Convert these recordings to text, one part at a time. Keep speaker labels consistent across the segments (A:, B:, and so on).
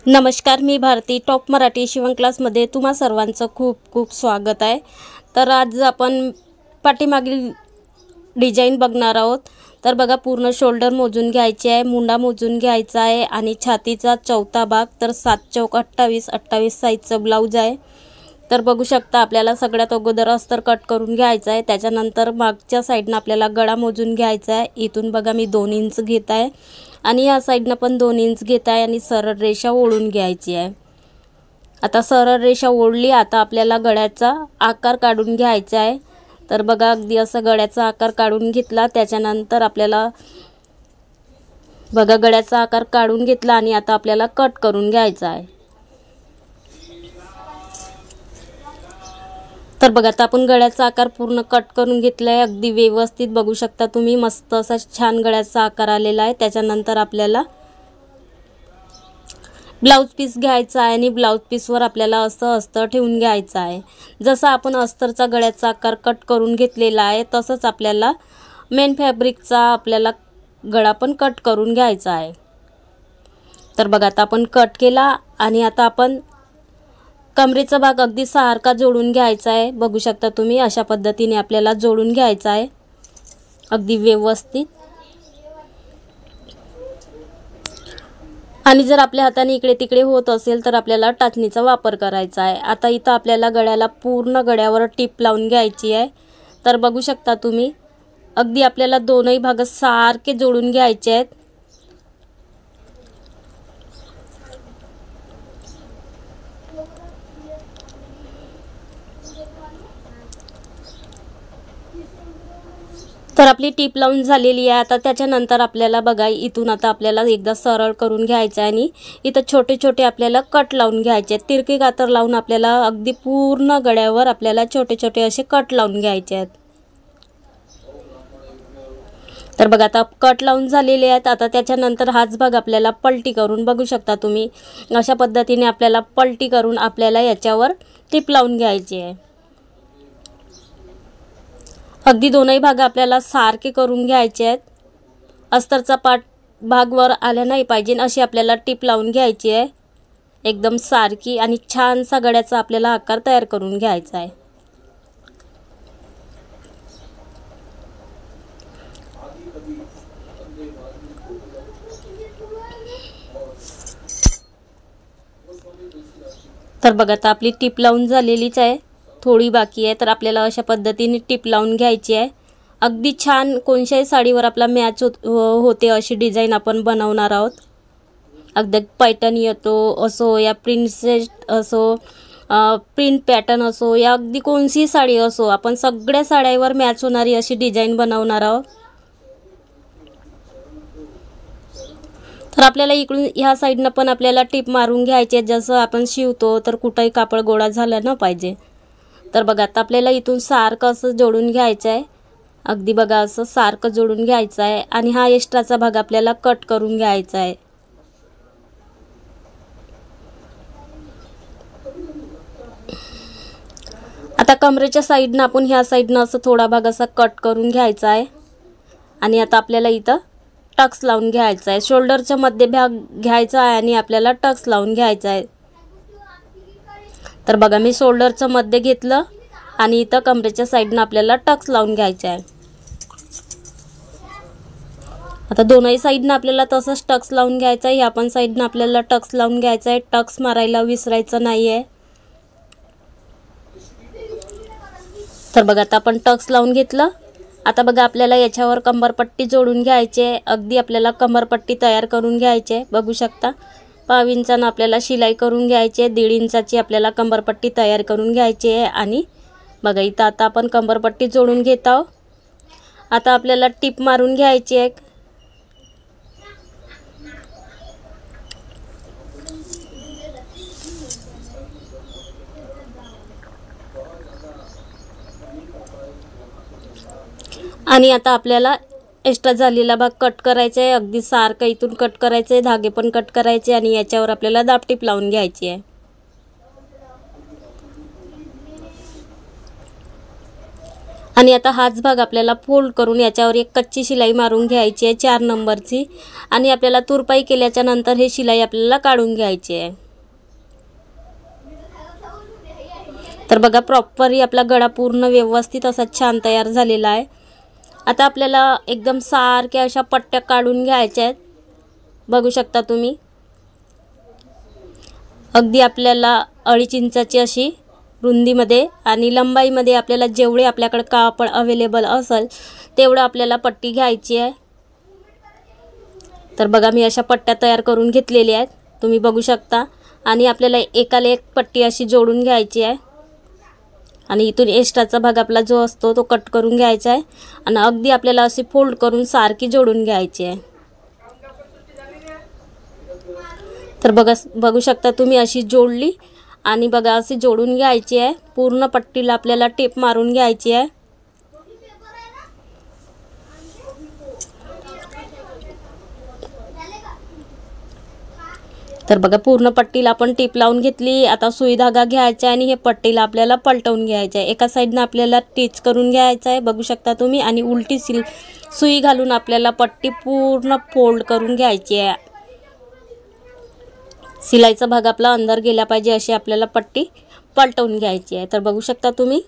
A: नमस्कार, मी भारती टॉप मराठी शिवण क्लासमध्ये तुम्हा सर्वांचं खूप खूप स्वागत आहे। तर आज आपण पाठीमागील डिझाइन बघणार आहोत। तर बघा, पूर्ण शोल्डर मोजून घ्यायचे आहे, मुंडा मोजून घ्यायचा आहे आणि छातीचा चौथा भाग। तर 7 चौक 28 28 साइजचं ब्लाउज आहे। तर बघू शकता, आपल्याला सगळ्यात अगोदर अस्तर कट करून घ्यायचा आहे। त्याच्यानंतर मागच्या साइडने आपल्याला गळा मोजून घ्यायचा आहे। इथून बघा मी 2 इंच घेत आहे आणि या साइडने पण 2 इंच घेत आहे आणि सरळ रेषा ओढून घ्यायची आहे। आता सरळ रेषा ओढली, आता आपल्याला गळ्याचा आकार काढून घ्यायचा आहे। तर बघा, अगदी असं गळ्याचा आकार काढून घेतला। त्याच्यानंतर आपल्याला बघा गळ्याचा आकार काढून घेतला आणि आता आपल्याला कट करून घ्यायचा आहे। तर बघा, आता आपण गळ्याचा आकार पूर्ण कट करून घेतलाय, अगदी व्यवस्थित बघू शकता तुम्ही, मस्त असा छान गळ्याचा आकार आलेला आहे। त्याच्यानंतर आपल्याला ब्लाउज पीस घ्यायचा आहे आणि ब्लाउज पीसवर आपल्याला असं अस्तर ठेवून घ्यायचं आहे। जसं आपण अस्तरचा गळ्याचा आकार कट करून घेतलेला आहे, तसंच आपल्याला मेन फॅब्रिकचा आपल्याला गळा पण कट करून घ्यायचा आहे। तर बघा, आता आपण कट केला आणि आता आपण कमरेचा भाग अगदी सारखा जोडून घ्यायचा आहे। बघू शकता तुम्ही, अशा पद्धतीने आपल्याला जोडून घ्यायचा आहे अगदी व्यवस्थित। आणि जर आपल्या हाताने इकडे तिकडे होत असेल तर आपल्याला टाचणीचा वापर करायचा आहे। आता इथं आपल्याला गळ्याला पूर्ण गळ्यावर टिप लावून घ्यायची आहे। तर बघू शकता तुम्ही, अगदी आपल्याला दोनही भाग सारखे जोडून घ्यायचे आहेत। तर आपली टिप लावून झालेली आहे। आता त्याच्यानंतर आपल्याला बघा, इथून आता आपल्याला एकदा सरळ करून घ्यायचं आहे आणि इथं छोटे छोटे आपल्याला कट लावून घ्यायचे आहेत। तिरकी कातर लावून आपल्याला अगदी पूर्ण गळ्यावर आपल्याला छोटे छोटे असे कट लावून घ्यायचे आहेत। तर बघा, आता कट लावून झालेले आहेत। आता त्याच्यानंतर हाच भाग आपल्याला पलटी करून, बघू शकता तुम्ही, अशा पद्धतीने आपल्याला पलटी करून आपल्याला याच्यावर टिप लावून घ्यायची आहे। अगदी दोनही भाग आपल्याला सारखे करून घ्यायचे आहेत। अस्तरचा पार्ट भागवर आला नाही पाहिजे अशी आपल्याला टिप लावून घ्यायची आहे, एकदम सारखी, आणि छानसा गळ्याचा आपल्याला आकार तयार करून घ्यायचा आहे। तर बघा, आता आपली टिप लावून झालेलीच आहे, थोडी बाकी आहे। तर आपल्याला अशा पद्धतीने टिप लावून घ्यायची आहे। अगदी छान कोणत्याही साडीवर आपला मॅच होते अशी डिझाइन आपण बनवणार आहोत। अगदी पैठणी येतो असो या प्रिन्सेस असो, प्रिंट पॅटर्न असो या अगदी कोणतीही साडी असो, आपण सगळ्या साड्यांवर मॅच होणारी अशी डिझाइन बनवणार आहोत। तर आपल्याला इकडून ह्या साइडनं पण आपल्याला टिप मारून घ्यायची आहे, जसं आपण शिवतो तर कुठेही कापड गोळा झाला न पाहिजे। तर बघा, आता आपल्याला इथून सारखं असं जोडून घ्यायचं आहे, अगदी बघा असं सारखं जोडून घ्यायचं आहे आणि हा एक्स्ट्राचा भाग आपल्याला कट करून घ्यायचा आहे। आता कमरेच्या साइडनं आपण ह्या साइडनं असं थोडा भाग असा कट करून घ्यायचा आहे आणि आता आपल्याला इथं टक्स लावून घ्यायचा आहे। शोल्डरच्या मध्ये भाग घ्यायचा आहे आणि आपल्याला टक्स लावून घ्यायचा आहे। तर बघा, मी शोल्डरचं मध्ये घेतलं आणि इथं कमरेच्या साइडनं आपल्याला टक्स लावून घ्यायचा आहे। आता दोनही साइडनं आपल्याला तसंच टक्स लावून घ्यायचा आहे, ह्या पण साइडनं आपल्याला टक्स लावून घ्यायचा आहे। टक्स मारायला विसरायचं नाही आहे। तर बघा, आता आपण टक्स लावून घेतलं। आता बघा, आपल्याला याच्यावर कंबरपट्टी जोडून घ्यायची आहे, अगदी आपल्याला कंबरपट्टी तयार करून घ्यायची आहे। बघू शकता, 5 इंचानं आपल्याला शिलाई करून घ्यायची आहे, 1.5 इंचाची आपल्याला कंबरपट्टी तयार करून घ्यायची आहे। आणि बघा, इथं आता आपण कंबरपट्टी जोडून घेत आहोत। आता आपल्याला टिप मारून घ्यायची आहे। आणि आता आपल्याला एक्स्ट्रा झालेला भाग कट करायचा आहे, अगदी सारखं इथून कट करायचं आहे, धागे पण कट करायचे आणि याच्यावर आपल्याला दाबटीप लावून घ्यायची आहे। आणि आता हाच भाग आपल्याला फोल्ड करून याच्यावर एक कच्ची शिलाई मारून घ्यायची आहे 4 नंबरची. आणि आपल्याला तुरपाई केल्याच्या नंतर हे शिलाई आपल्याला काढून घ्यायची आहे. तर बघा प्रॉपरली आपला गळा पूर्ण व्यवस्थित असा छान तयार झालेला आहे. आता आपल्याला एकदम सारख्या अशा पट्ट्या काढून घ्यायच्या आहेत. बघू शकता तुम्ही अगदी आपल्याला 2.5 इंचाची अशी रुंदीमध्ये आणि लंबाईमध्ये आपल्याला जेवढे आपल्याकडे कापड अवेलेबल असेल तेवढं आपल्याला पट्टी घ्यायची आहे. तर बघा मी अशा पट्ट्या तयार करून घेतलेल्या आहेत, तुम्ही बघू शकता. आणि आपल्याला एकाला एक पट्टी अशी जोडून घ्यायची आहे. आणि इथून एक्स्ट्राचा भाग आपला जो असतो तो कट करून घ्यायचा आहे आणि अगदी आपल्याला अशी फोल्ड करून सारखी जोडून घ्यायची आहे. तर बघू शकता तुम्ही अशी जोडली आणि बघा अशी जोडून घ्यायची आहे. पूर्ण पट्टीला आपल्याला टेप मारून घ्यायची आहे. तर बघा पूर्ण पट्टीला आपण टीप लावून घेतली. आता सुई धागा घ्यायचा आणि हे पट्टीला आपल्याला पलटवून घ्यायचं आहे. एका साईडनं आपल्याला टिच करून घ्यायचं आहे, बघू शकता तुम्ही. आणि उलटी सुई घालून आपल्याला पट्टी पूर्ण फोल्ड करून घ्यायची आहे. शिलाईचा भाग आपला अंदर गेला पाहिजे अशी आपल्याला पट्टी पलटवून घ्यायची आहे. तर बघू शकता तुम्ही.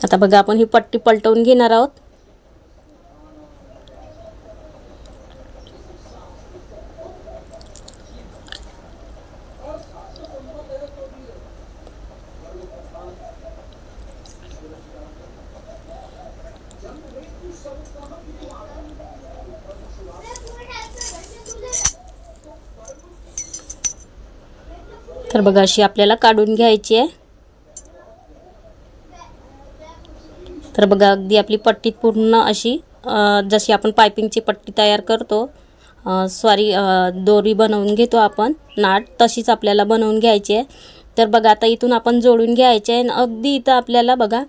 A: आता बघा आपण ही पट्टी पलटवून घेणार आहोत. तर बघा अशी आपल्याला काढून घ्यायची आहे. तर बघा अगदी आपली पट्टी पूर्ण अशी जशी आपण पायपिंगची पट्टी तयार करतो, दोरी बनवून घेतो आपण नाट, तशीच आपल्याला बनवून घ्यायची आहे. तर बघा आता इथून आपण जोडून घ्यायचे आहे. अगदी इथं आपल्याला बघा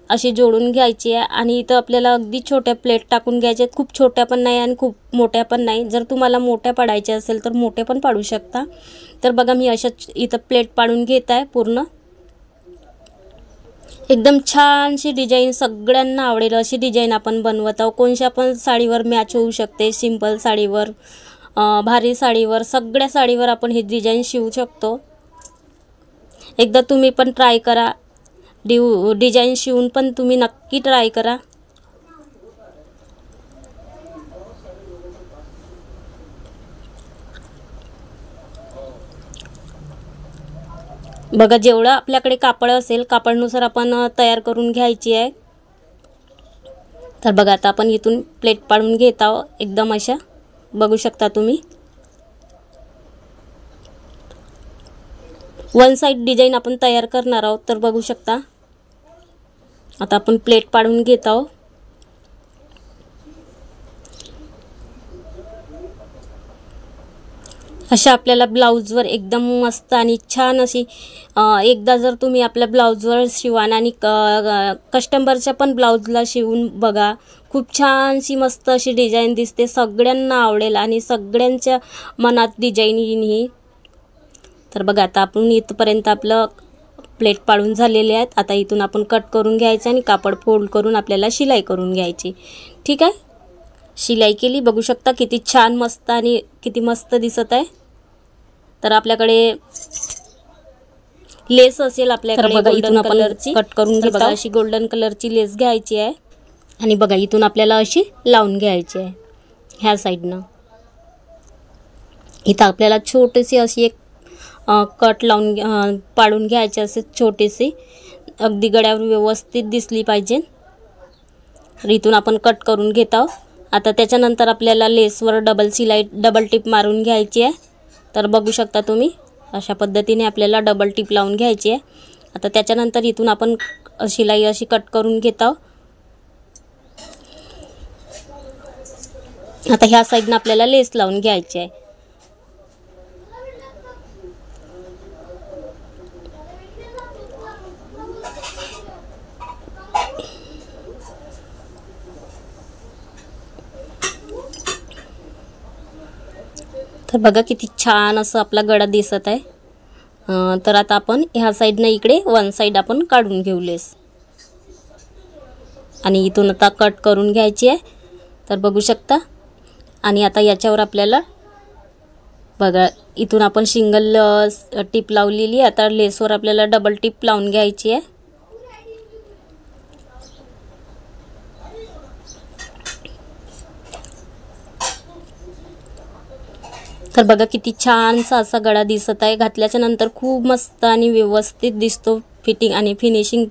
A: अशी जोडून घ्यायची आहे. आणि इथं आपल्याला अगदी छोट्या प्लेट टाकून घ्यायचे आहेत. खूप छोट्या पण नाही आणि खूप मोठ्या पण नाही. जर तुम्हाला मोठ्या पाडायच्या असेल तर मोठे पण पाडू शकता. तर बघा मी अशा इथं प्लेट पाडून घेत आहे. पूर्ण एकदम छानशी डिझाईन, सगळ्यांना आवडेल अशी डिझाईन आपण बनवत आहोत. कोणत्या पण साडीवर मॅच होऊ शकते. सिंपल साडीवर, भारी साडीवर, सगळ्या साडीवर आपण हे डिझाईन शिवू शकतो. एकदा तुम्ही पण ट्राय करा. डिझाईन शिवून पण तुम्ही नक्की ट्राय करा. बघा जेवढं आपल्याकडे कापड असेल कापडनुसार आपण तयार करून घ्यायची आहे. तर बघा आता आपण इथून प्लेट पाडून घेत आहोत एकदम अशा, बघू शकता तुम्ही. वन साइड डिझाईन आपण तयार करणार आहोत. तर बघू शकता आता आपण प्लेट पाडून घेत आहोत. अशा आपल्याला ब्लाउजवर एकदम मस्त आणि छान अशी एकदा जर तुम्ही आपल्या ब्लाउजवर शिवान आणि कस्टमरच्या पण ब्लाउजला शिवून बघा, खूप छानशी मस्त अशी डिझाईन दिसते. सगळ्यांना आवडेल आणि सगळ्यांच्या मनात डिझाईन येईन ही. तर बघा आता आपण इथपर्यंत आपलं प्लेट पाडून झालेले आहेत. आता इथून आपण कट करून घ्यायचं आणि कापड फोल्ड करून आपल्याला शिलाई करून घ्यायची. ठीक आहे, शिलाई केली. बघू शकता किती छान मस्त आणि किती मस्त दिसत आहे. तर आपल्याकडे लेस असेल आपल्याकडे, बघा इथून आपण कट करून घेतो. अशी गोल्डन कलरची लेस घ्यायची आहे आणि बघा इथून आपल्याला अशी लावून घ्यायची आहे ह्या साईडनं. इथं आपल्याला छोटीशी अशी एक कट लावून पाडून घ्यायची असे छोटीशी, अगदी गळ्यावर व्यवस्थित दिसली पाहिजे. तर इथून आपण कट करून घेत आहोत. आता त्याच्यानंतर आपल्याला लेसवर डबल टिप मारून घ्यायची आहे. तर बघू शकता तुम्ही अशा पद्धतीने आपल्याला डबल टिप लावून घ्यायची आहे. आता त्याच्यानंतर इथून आपण शिलाई अशी कट करून घेत आहोत. आता ह्या साईडनं आपल्याला लेस लावून घ्यायची आहे. तर बघा किती छान असं आपला गळा दिसत आहे. तर आता आपण ह्या साईडनं इकडे वन साईड आपण काढून घेऊ लेस आणि इथून आता कट करून घ्यायची आहे. तर बघू शकता. आणि आता याच्यावर आपल्याला बघा इथून आपण सिंगल टिप लावलेली, आता लेसवर आपल्याला डबल टिप लावून घ्यायची आहे. तर बघा किती छानसा असा गळा दिसत आहे. घातल्याच्या नंतर खूप मस्त आणि व्यवस्थित दिसतो. फिटिंग आणि फिनिशिंग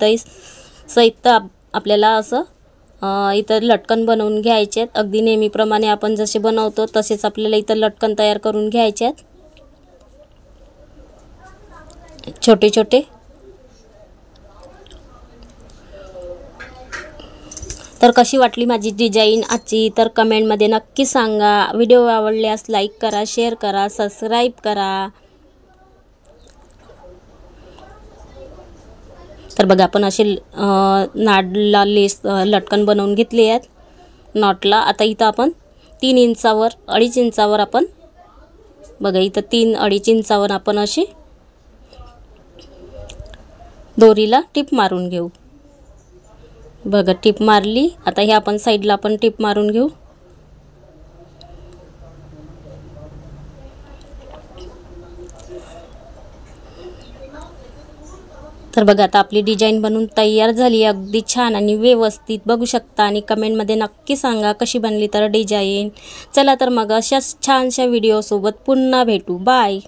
A: सहित आपल्याला असं इतर लटकन बनवून घ्यायचे आहेत. अगदी नेहमीप्रमाणे आपण जसे बनवतो तसेच आपल्याला इतर लटकन तयार करून घ्यायचे आहेत, छोटे छोटे. तर कशी वाटली माझी डिझाईन आजची तर कमेंटमध्ये नक्की सांगा. व्हिडिओ आवडल्यास लाईक करा, शेअर करा, सबस्क्राईब करा. तर बघा आपण असे नाडला लेस लटकन बनवून घेतले आहेत नॉटला. आता इथं आपण 3 इंचावर 2.5 इंचावर आपण बघा इथं 3-2.5 इंचावर आपण अशी दोरीला टिप मारून घेऊ. बघा टिप मारली. आता हे आपण साईडला आपण टिप मारून घेऊ. तर बघा आता आपली डिझाईन बनवून तयार झाली, अगदी छान आणि व्यवस्थित. बघू शकता आणि कमेंटमध्ये नक्की सांगा कशी बनली तर डिझाईन. चला तर मग अशाच छानशा व्हिडिओसोबत पुन्हा भेटू. बाय.